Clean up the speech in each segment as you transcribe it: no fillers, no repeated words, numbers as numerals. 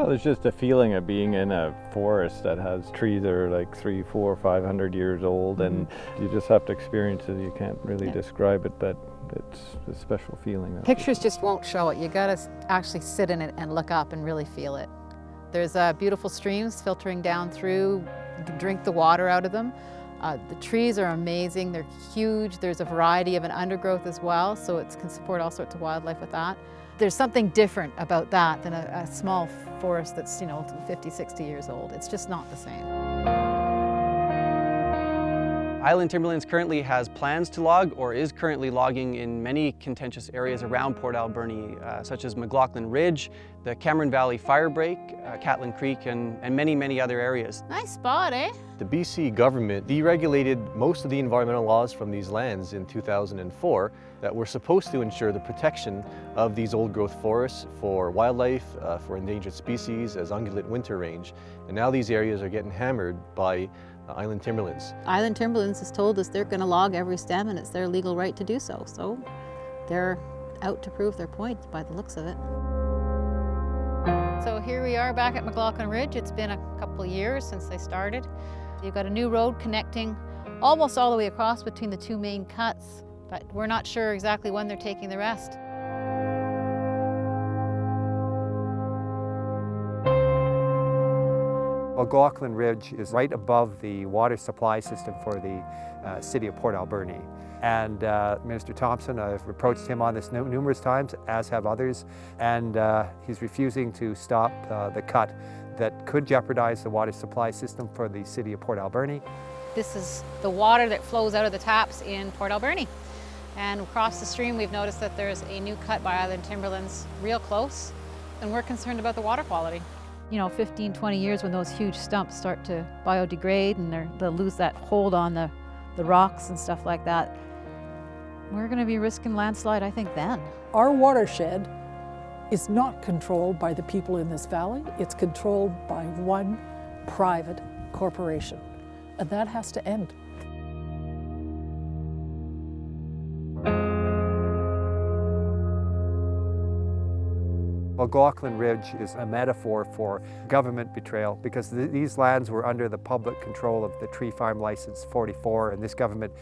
Well, it's just a feeling of being in a forest that has trees that are like 300, 400, 500 years old, and you just have to experience it. You can't really describe it, but it's a special feeling. Pictures just won't show it. You gotta actually sit in it and look up and really feel it. There's beautiful streams filtering down through. You can drink the water out of them. The trees are amazing. They're huge. There's a variety of an undergrowth as well, so it can support all sorts of wildlife with that. There's something different about that than a small forest that's, 50, 60 years old. It's just not the same. Island Timberlands currently has plans to log or is currently logging in many contentious areas around Port Alberni, such as McLaughlin Ridge, the Cameron Valley Firebreak, Catlin Creek, and many, many other areas. Nice spot, eh? The BC government deregulated most of the environmental laws from these lands in 2004 that were supposed to ensure the protection of these old-growth forests for wildlife, for endangered species as ungulate winter range. And now these areas are getting hammered by Island Timberlands. Island Timberlands has told us they're going to log every stem, and it's their legal right to do so. So they're out to prove their point by the looks of it. So here we are back at McLaughlin Ridge. It's been a couple of years since they started. You've got a new road connecting almost all the way across between the two main cuts, but we're not sure exactly when they're taking the rest. McLaughlin Ridge is right above the water supply system for the city of Port Alberni. And Minister Thompson, I've approached him on this numerous times, as have others, and he's refusing to stop the cut that could jeopardize the water supply system for the city of Port Alberni. This is the water that flows out of the taps in Port Alberni. And across the stream, we've noticed that there's a new cut by Island Timberlands real close, and we're concerned about the water quality. 15, 20 years when those huge stumps start to biodegrade and they'll lose that hold on the rocks and stuff like that, we're going to be risking landslide, I think, then. Our watershed is not controlled by the people in this valley. It's controlled by one private corporation, and that has to end. McLaughlin Ridge is a metaphor for government betrayal because these lands were under the public control of the Tree Farm License 44, and this government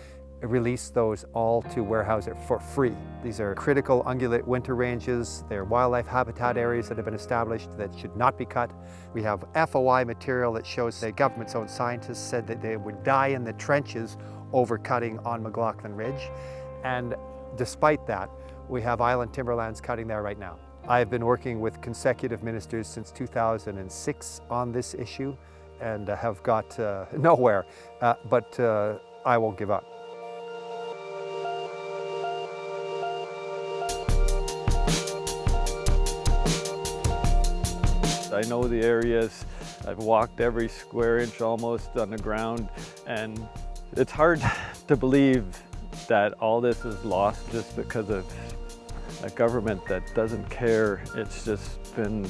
released those all to warehouse it for free. These are critical ungulate winter ranges. They're wildlife habitat areas that have been established that should not be cut. We have FOI material that shows the government's own scientists said that they would die in the trenches over cutting on McLaughlin Ridge. And despite that, we have Island Timberlands cutting there right now. I have been working with consecutive ministers since 2006 on this issue and have got nowhere, but I won't give up. I know the areas. I've walked every square inch almost on the ground, and it's hard to believe that all this is lost just because of a government that doesn't care. It's just been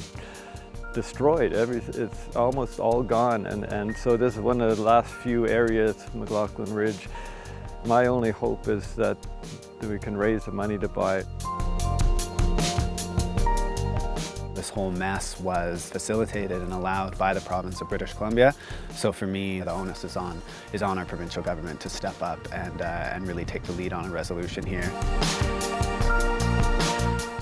destroyed. It's almost all gone, and so this is one of the last few areas, McLaughlin Ridge. My only hope is that we can raise the money to buy it. This whole mess was facilitated and allowed by the province of British Columbia. So for me, the onus is on our provincial government to step up and really take the lead on a resolution here.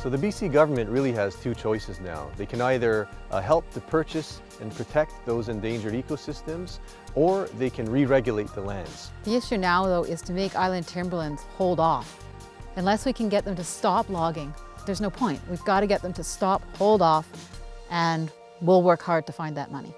So the BC government really has two choices now. They can either help to purchase and protect those endangered ecosystems, or they can re-regulate the lands. The issue now, though, is to make Island Timberlands hold off. Unless we can get them to stop logging, there's no point. We've got to get them to stop, hold off, and we'll work hard to find that money.